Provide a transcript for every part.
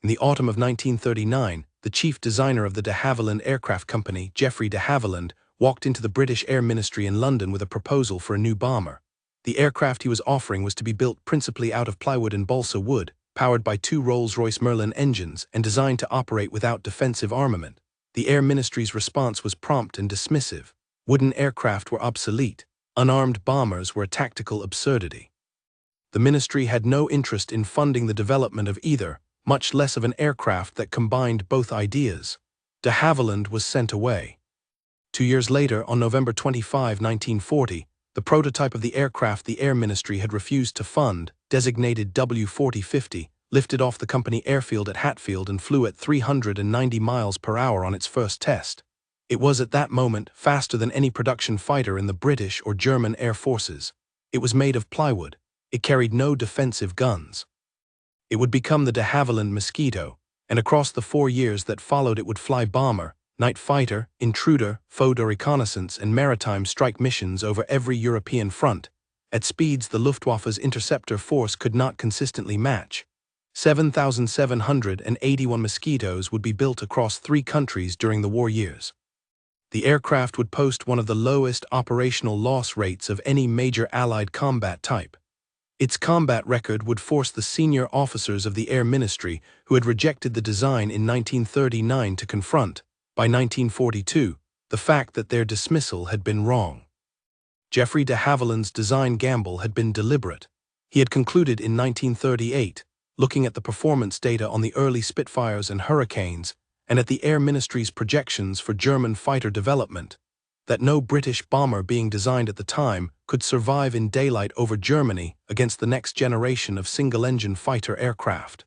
In the autumn of 1939, the chief designer of the de Havilland Aircraft Company, Geoffrey de Havilland, walked into the British Air Ministry in London with a proposal for a new bomber. The aircraft he was offering was to be built principally out of plywood and balsa wood, powered by two Rolls-Royce Merlin engines and designed to operate without defensive armament. The Air Ministry's response was prompt and dismissive. Wooden aircraft were obsolete. Unarmed bombers were a tactical absurdity. The ministry had no interest in funding the development of either, much less of an aircraft that combined both ideas. De Havilland was sent away. 2 years later, on November 25, 1940, the prototype of the aircraft the Air Ministry had refused to fund, designated W-4050, lifted off the company airfield at Hatfield and flew at 390 miles per hour on its first test. It was at that moment faster than any production fighter in the British or German air forces. It was made of plywood. It carried no defensive guns. It would become the de Havilland Mosquito, and across the 4 years that followed it would fly bomber, night fighter, intruder, photo-reconnaissance and maritime strike missions over every European front, at speeds the Luftwaffe's interceptor force could not consistently match. 7,781 Mosquitoes would be built across 3 countries during the war years. The aircraft would post one of the lowest operational loss rates of any major Allied combat type. Its combat record would force the senior officers of the Air Ministry, who had rejected the design in 1939, to confront, by 1942, the fact that their dismissal had been wrong. Geoffrey de Havilland's design gamble had been deliberate. He had concluded in 1938, looking at the performance data on the early Spitfires and Hurricanes, and at the Air Ministry's projections for German fighter development, that no British bomber being designed at the time could survive in daylight over Germany against the next generation of single-engine fighter aircraft.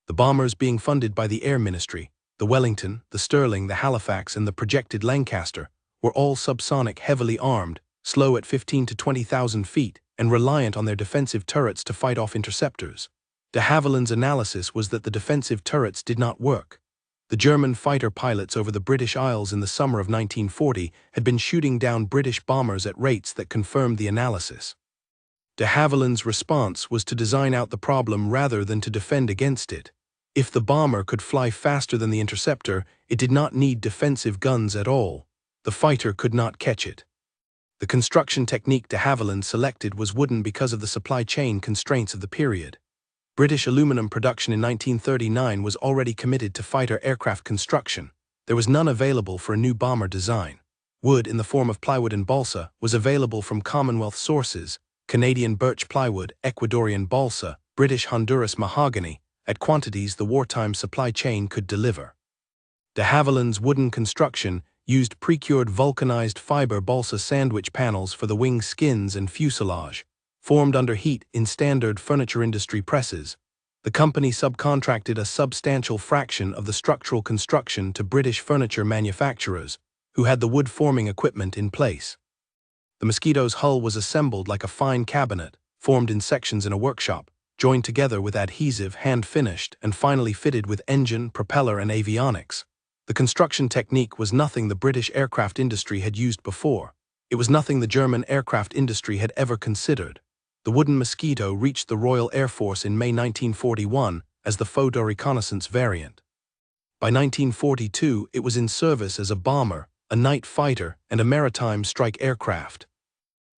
The bombers being funded by the Air Ministry, the Wellington, the Stirling, the Halifax, and the projected Lancaster, were all subsonic, heavily armed, slow at 15 to 20,000 feet, and reliant on their defensive turrets to fight off interceptors. De Havilland's analysis was that the defensive turrets did not work. The German fighter pilots over the British Isles in the summer of 1940 had been shooting down British bombers at rates that confirmed the analysis. De Havilland's response was to design out the problem rather than to defend against it. If the bomber could fly faster than the interceptor, it did not need defensive guns at all. The fighter could not catch it. The construction technique de Havilland selected was wooden because of the supply chain constraints of the period. British aluminum production in 1939 was already committed to fighter aircraft construction. There was none available for a new bomber design. Wood in the form of plywood and balsa was available from Commonwealth sources: Canadian birch plywood, Ecuadorian balsa, British Honduras mahogany, at quantities the wartime supply chain could deliver. De Havilland's wooden construction used pre-cured vulcanized fiber balsa sandwich panels for the wing skins and fuselage, formed under heat in standard furniture industry presses. The company subcontracted a substantial fraction of the structural construction to British furniture manufacturers, who had the wood-forming equipment in place. The Mosquito's hull was assembled like a fine cabinet, formed in sections in a workshop, joined together with adhesive, hand-finished, and finally fitted with engine, propeller, and avionics. The construction technique was nothing the British aircraft industry had used before. It was nothing the German aircraft industry had ever considered. The wooden Mosquito reached the Royal Air Force in May 1941 as the photo-reconnaissance variant. By 1942, it was in service as a bomber, a night fighter, and a maritime strike aircraft.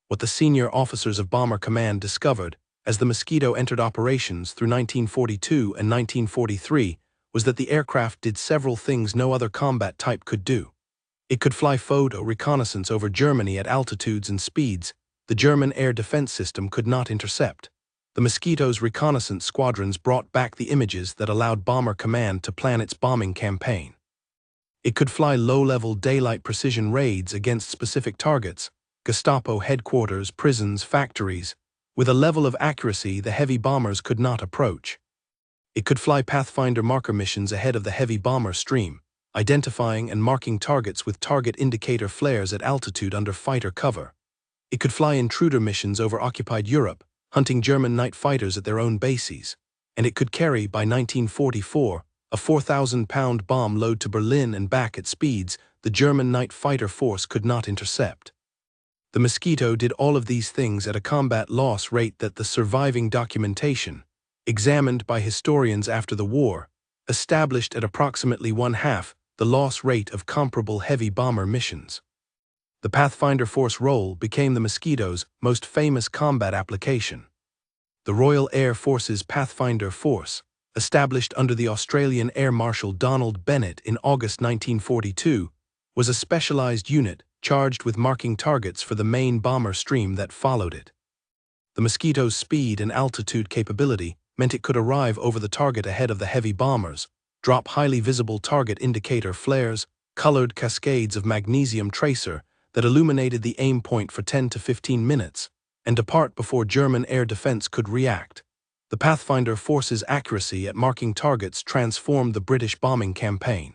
What the senior officers of Bomber Command discovered, as the Mosquito entered operations through 1942 and 1943, was that the aircraft did several things no other combat type could do. It could fly photo-reconnaissance over Germany at altitudes and speeds the German air defense system could not intercept. The Mosquito's reconnaissance squadrons brought back the images that allowed Bomber Command to plan its bombing campaign. It could fly low-level daylight precision raids against specific targets, Gestapo headquarters, prisons, factories, with a level of accuracy the heavy bombers could not approach. It could fly Pathfinder marker missions ahead of the heavy bomber stream, identifying and marking targets with target indicator flares at altitude under fighter cover. It could fly intruder missions over occupied Europe, hunting German night fighters at their own bases. And it could carry, by 1944, a 4,000-pound bomb load to Berlin and back at speeds the German night fighter force could not intercept. The Mosquito did all of these things at a combat loss rate that the surviving documentation, examined by historians after the war, established at approximately one-half the loss rate of comparable heavy bomber missions. The Pathfinder Force role became the Mosquito's most famous combat application. The Royal Air Force's Pathfinder Force, established under the Australian Air Marshal Donald Bennett in August 1942, was a specialized unit charged with marking targets for the main bomber stream that followed it. The Mosquito's speed and altitude capability meant it could arrive over the target ahead of the heavy bombers, drop highly visible target indicator flares, colored cascades of magnesium tracer that illuminated the aim point for 10 to 15 minutes, and depart before German air defense could react. The Pathfinder Force's accuracy at marking targets transformed the British bombing campaign.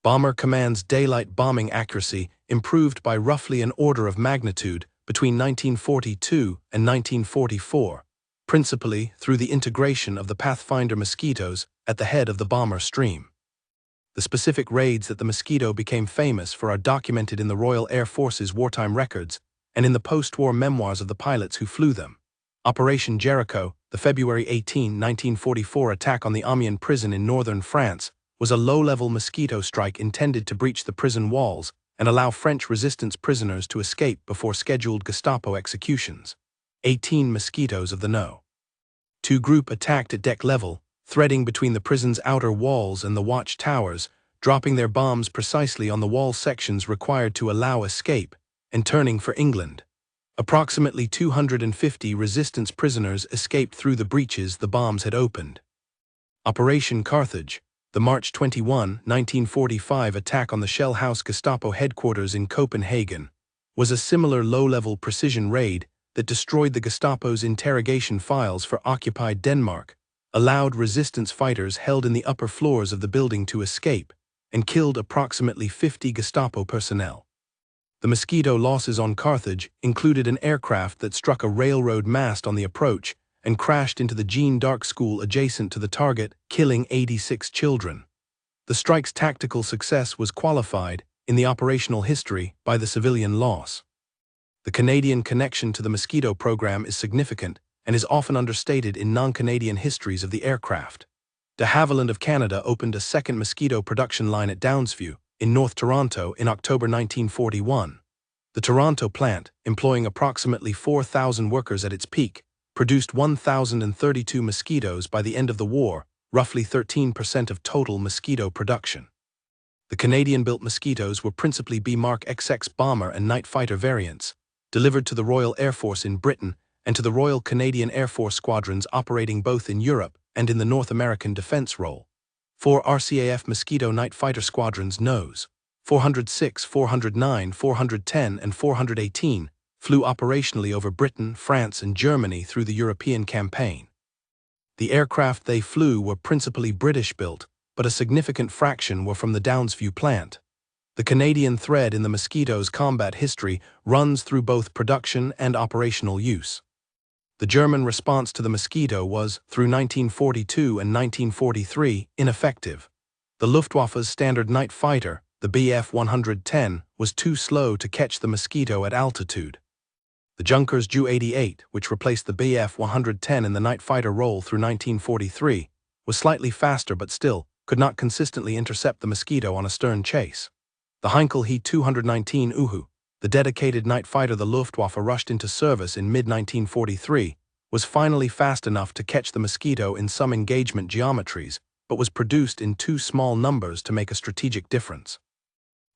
Bomber Command's daylight bombing accuracy improved by roughly an order of magnitude between 1942 and 1944, principally through the integration of the Pathfinder Mosquitoes at the head of the bomber stream. The specific raids that the Mosquito became famous for are documented in the Royal Air Force's wartime records and in the post-war memoirs of the pilots who flew them. Operation Jericho, the February 18, 1944 attack on the Amiens prison in northern France, was a low-level Mosquito strike intended to breach the prison walls and allow French resistance prisoners to escape before scheduled Gestapo executions. 18 Mosquitoes of the No. 2 group attacked at deck level, threading between the prison's outer walls and the watch towers, dropping their bombs precisely on the wall sections required to allow escape, and turning for England. Approximately 250 resistance prisoners escaped through the breaches the bombs had opened. Operation Carthage, the March 21, 1945 attack on the Shell House Gestapo headquarters in Copenhagen, was a similar low-level precision raid that destroyed the Gestapo's interrogation files for occupied Denmark, allowed resistance fighters held in the upper floors of the building to escape, and killed approximately 50 Gestapo personnel. The Mosquito losses on Carthage included an aircraft that struck a railroad mast on the approach and crashed into the Jeanne d'Arc school adjacent to the target, killing 86 children. The strike's tactical success was qualified, in the operational history, by the civilian loss. The Canadian connection to the Mosquito program is significant and is often understated in non-Canadian histories of the aircraft. De Havilland of Canada opened a second Mosquito production line at Downsview, in North Toronto in October 1941. The Toronto plant, employing approximately 4,000 workers at its peak, produced 1,032 Mosquitoes by the end of the war, roughly 13% of total Mosquito production. The Canadian-built Mosquitoes were principally B Mark XX bomber and night fighter variants, delivered to the Royal Air Force in Britain and to the Royal Canadian Air Force squadrons operating both in Europe and in the North American defense role. 4 RCAF Mosquito night fighter squadrons NOS, 406, 409, 410, and 418, flew operationally over Britain, France, and Germany through the European campaign. The aircraft they flew were principally British-built, but a significant fraction were from the Downsview plant. The Canadian thread in the Mosquito's combat history runs through both production and operational use. The German response to the Mosquito was, through 1942 and 1943, ineffective. The Luftwaffe's standard night fighter, the Bf 110, was too slow to catch the Mosquito at altitude. The Junkers Ju-88, which replaced the Bf 110 in the night fighter role through 1943, was slightly faster but still could not consistently intercept the Mosquito on a stern chase. The Heinkel He-219 Uhu, the dedicated night fighter the Luftwaffe rushed into service in mid-1943, was finally fast enough to catch the Mosquito in some engagement geometries, but was produced in too small numbers to make a strategic difference.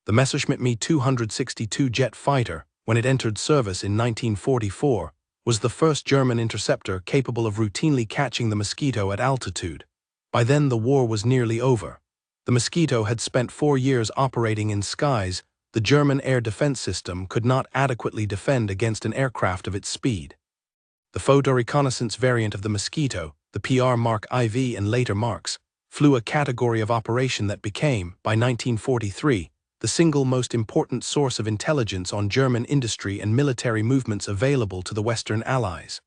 The Messerschmitt Me-262 jet fighter, when it entered service in 1944, was the first German interceptor capable of routinely catching the Mosquito at altitude. By then the war was nearly over. The Mosquito had spent 4 years operating in skies the German air defense system could not adequately defend against an aircraft of its speed. The photo-reconnaissance variant of the Mosquito, the PR Mark IV and later Marks, flew a category of operation that became, by 1943, the single most important source of intelligence on German industry and military movements available to the Western Allies.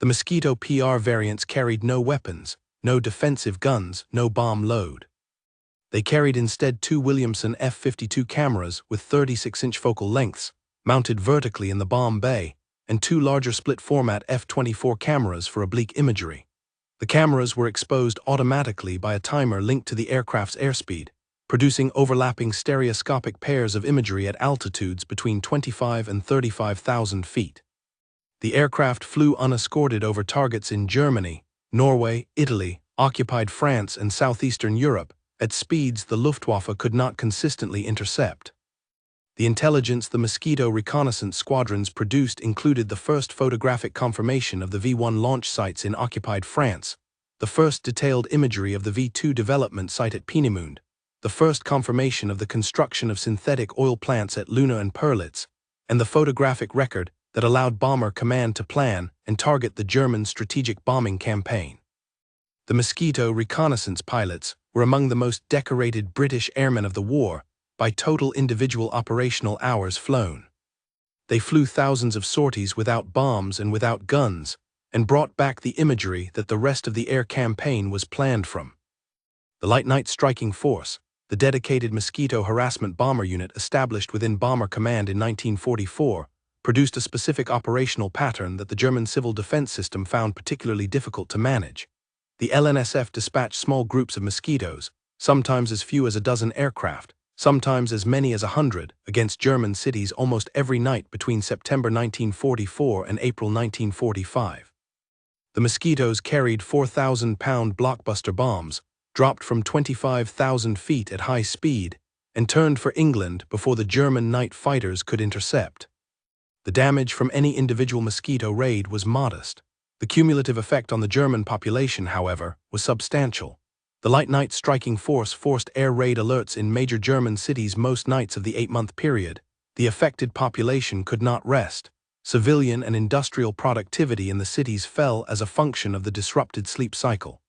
The Mosquito PR variants carried no weapons, no defensive guns, no bomb load. They carried instead 2 Williamson F-52 cameras with 36-inch focal lengths, mounted vertically in the bomb bay, and 2 larger split-format F-24 cameras for oblique imagery. The cameras were exposed automatically by a timer linked to the aircraft's airspeed, producing overlapping stereoscopic pairs of imagery at altitudes between 25 and 35,000 feet. The aircraft flew unescorted over targets in Germany, Norway, Italy, occupied France, and southeastern Europe at speeds the Luftwaffe could not consistently intercept. The intelligence the Mosquito reconnaissance squadrons produced included the first photographic confirmation of the V-1 launch sites in occupied France, the first detailed imagery of the V-2 development site at Peenemünde, the first confirmation of the construction of synthetic oil plants at Luna and Perlitz, and the photographic record that allowed Bomber Command to plan and target the German strategic bombing campaign. The Mosquito reconnaissance pilots were among the most decorated British airmen of the war by total individual operational hours flown. They flew thousands of sorties without bombs and without guns, and brought back the imagery that the rest of the air campaign was planned from. The Light Night Striking Force, the dedicated Mosquito harassment bomber unit established within Bomber Command in 1944, produced a specific operational pattern that the German civil defense system found particularly difficult to manage. The LNSF dispatched small groups of Mosquitoes, sometimes as few as a dozen aircraft, sometimes as many as 100, against German cities almost every night between September 1944 and April 1945. The Mosquitoes carried 4,000-pound blockbuster bombs, dropped from 25,000 feet at high speed, and turned for England before the German night fighters could intercept. The damage from any individual Mosquito raid was modest. The cumulative effect on the German population, however, was substantial. The Light Night Striking Force forced air raid alerts in major German cities most nights of the 8-month period. The affected population could not rest. Civilian and industrial productivity in the cities fell as a function of the disrupted sleep cycle.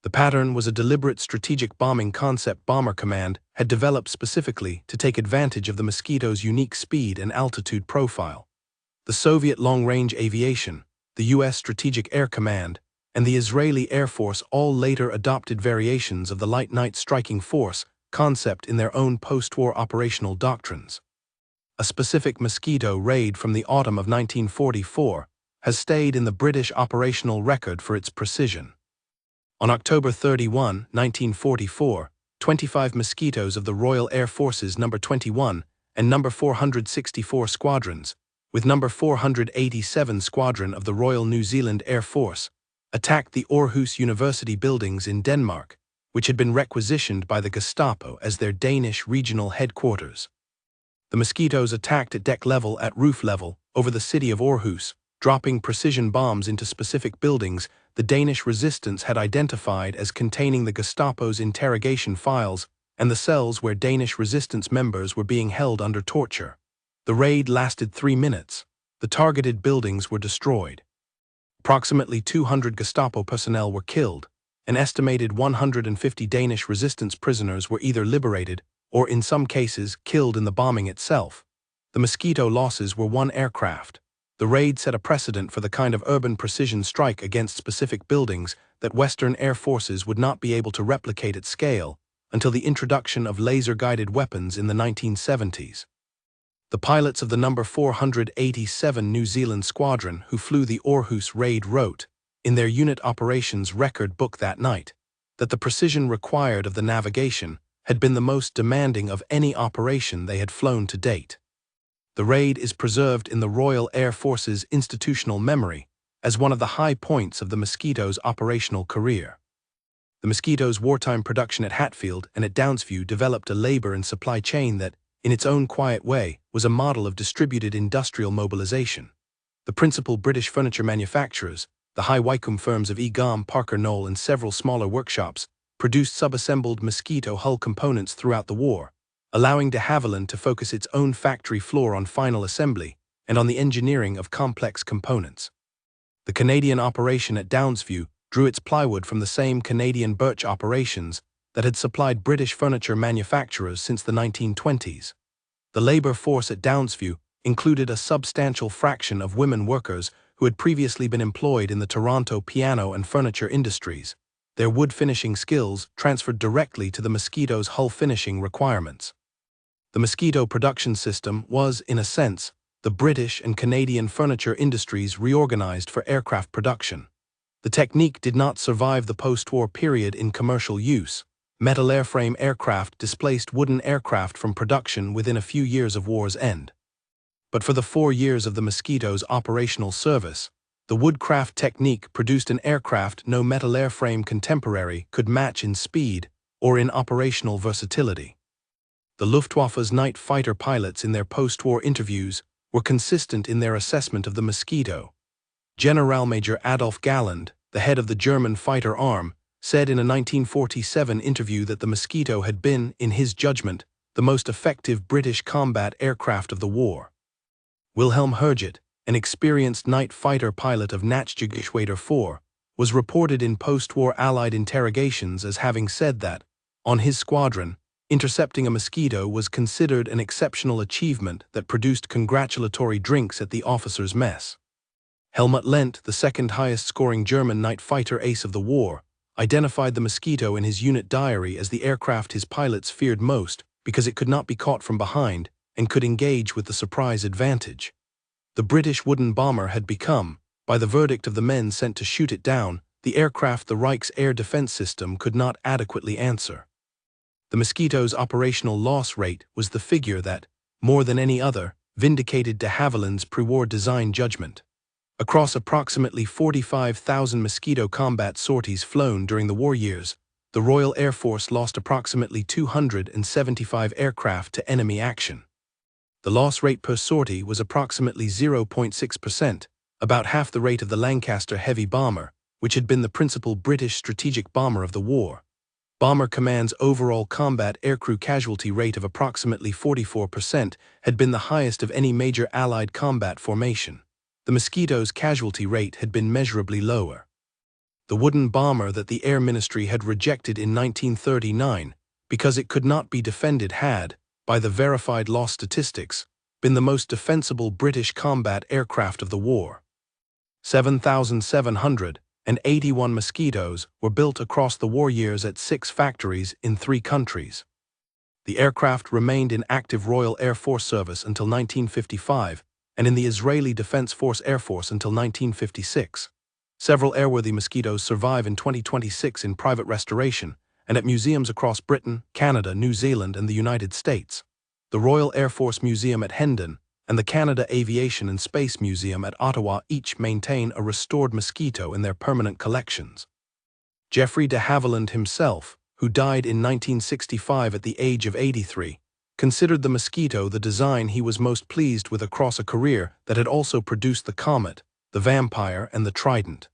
The pattern was a deliberate strategic bombing concept Bomber Command had developed specifically to take advantage of the Mosquito's unique speed and altitude profile. The Soviet long-range aviation, the U.S. Strategic Air Command, and the Israeli Air Force all later adopted variations of the Light Night Striking Force concept in their own post-war operational doctrines. A specific Mosquito raid from the autumn of 1944 has stayed in the British operational record for its precision. On October 31, 1944, 25 Mosquitoes of the Royal Air Force's No. 21 and No. 464 squadrons, with No. 487 Squadron of the Royal New Zealand Air Force, attacked the Aarhus University buildings in Denmark, which had been requisitioned by the Gestapo as their Danish regional headquarters. The Mosquitoes attacked at deck level at roof level over the city of Aarhus, dropping precision bombs into specific buildings the Danish resistance had identified as containing the Gestapo's interrogation files and the cells where Danish resistance members were being held under torture. The raid lasted 3 minutes. The targeted buildings were destroyed. Approximately 200 Gestapo personnel were killed. An estimated 150 Danish resistance prisoners were either liberated or, in some cases, killed in the bombing itself. The Mosquito losses were 1 aircraft. The raid set a precedent for the kind of urban precision strike against specific buildings that Western air forces would not be able to replicate at scale until the introduction of laser-guided weapons in the 1970s. The pilots of the No. 487 New Zealand Squadron who flew the Aarhus raid wrote, in their unit operations record book that night, that the precision required of the navigation had been the most demanding of any operation they had flown to date. The raid is preserved in the Royal Air Force's institutional memory as one of the high points of the Mosquito's operational career. The Mosquito's wartime production at Hatfield and at Downsview developed a labor and supply chain that, in its own quiet way, was a model of distributed industrial mobilization. The principal British furniture manufacturers, the High Wycombe firms of Egham, Parker Knoll, and several smaller workshops, produced sub-assembled Mosquito hull components throughout the war, allowing de Havilland to focus its own factory floor on final assembly and on the engineering of complex components. The Canadian operation at Downsview drew its plywood from the same Canadian birch operations that had supplied British furniture manufacturers since the 1920s. The labor force at Downsview included a substantial fraction of women workers who had previously been employed in the Toronto piano and furniture industries, their wood finishing skills transferred directly to the Mosquito's hull finishing requirements. The Mosquito production system was, in a sense, the British and Canadian furniture industries reorganized for aircraft production. The technique did not survive the post-war period in commercial use. Metal airframe aircraft displaced wooden aircraft from production within a few years of war's end. But for the 4 years of the Mosquito's operational service, the woodcraft technique produced an aircraft no metal airframe contemporary could match in speed or in operational versatility. The Luftwaffe's night fighter pilots in their post-war interviews were consistent in their assessment of the Mosquito. Generalmajor Adolf Galland, the head of the German fighter arm, said in a 1947 interview that the Mosquito had been, in his judgment, the most effective British combat aircraft of the war. Wilhelm Herget, an experienced night fighter pilot of Nachtsjägergeschwader 4, was reported in post-war Allied interrogations as having said that, on his squadron, intercepting a Mosquito was considered an exceptional achievement that produced congratulatory drinks at the officers' mess. Helmut Lent, the second highest-scoring German night fighter ace of the war, identified the Mosquito in his unit diary as the aircraft his pilots feared most because it could not be caught from behind and could engage with the surprise advantage. The British wooden bomber had become, by the verdict of the men sent to shoot it down, the aircraft the Reich's air defense system could not adequately answer. The Mosquito's operational loss rate was the figure that, more than any other, vindicated de Havilland's pre-war design judgment. Across approximately 45,000 Mosquito combat sorties flown during the war years, the Royal Air Force lost approximately 275 aircraft to enemy action. The loss rate per sortie was approximately 0.6%, about half the rate of the Lancaster heavy bomber, which had been the principal British strategic bomber of the war. Bomber Command's overall combat aircrew casualty rate of approximately 44% had been the highest of any major Allied combat formation. The Mosquito's casualty rate had been measurably lower. The wooden bomber that the Air Ministry had rejected in 1939 because it could not be defended had, by the verified loss statistics, been the most defensible British combat aircraft of the war. 7,781 Mosquitoes were built across the war years at 6 factories in 3 countries. The aircraft remained in active Royal Air Force service until 1955, and in the Israeli Defense Force Air Force until 1956. Several airworthy Mosquitoes survive in 2026 in private restoration and at museums across Britain, Canada, New Zealand, and the United States. The Royal Air Force Museum at Hendon and the Canada Aviation and Space Museum at Ottawa each maintain a restored Mosquito in their permanent collections. Geoffrey de Havilland himself, who died in 1965 at the age of 83, considered the Mosquito the design he was most pleased with across a career that had also produced the Comet, the Vampire, and the Trident.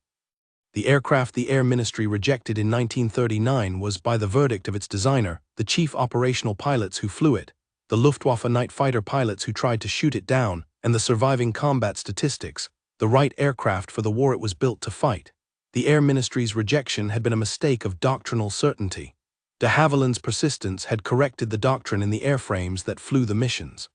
The aircraft the Air Ministry rejected in 1939 was, by the verdict of its designer, the chief operational pilots who flew it, the Luftwaffe night fighter pilots who tried to shoot it down, and the surviving combat statistics, the right aircraft for the war it was built to fight. The Air Ministry's rejection had been a mistake of doctrinal certainty. De Havilland's persistence had corrected the doctrine in the airframes that flew the missions.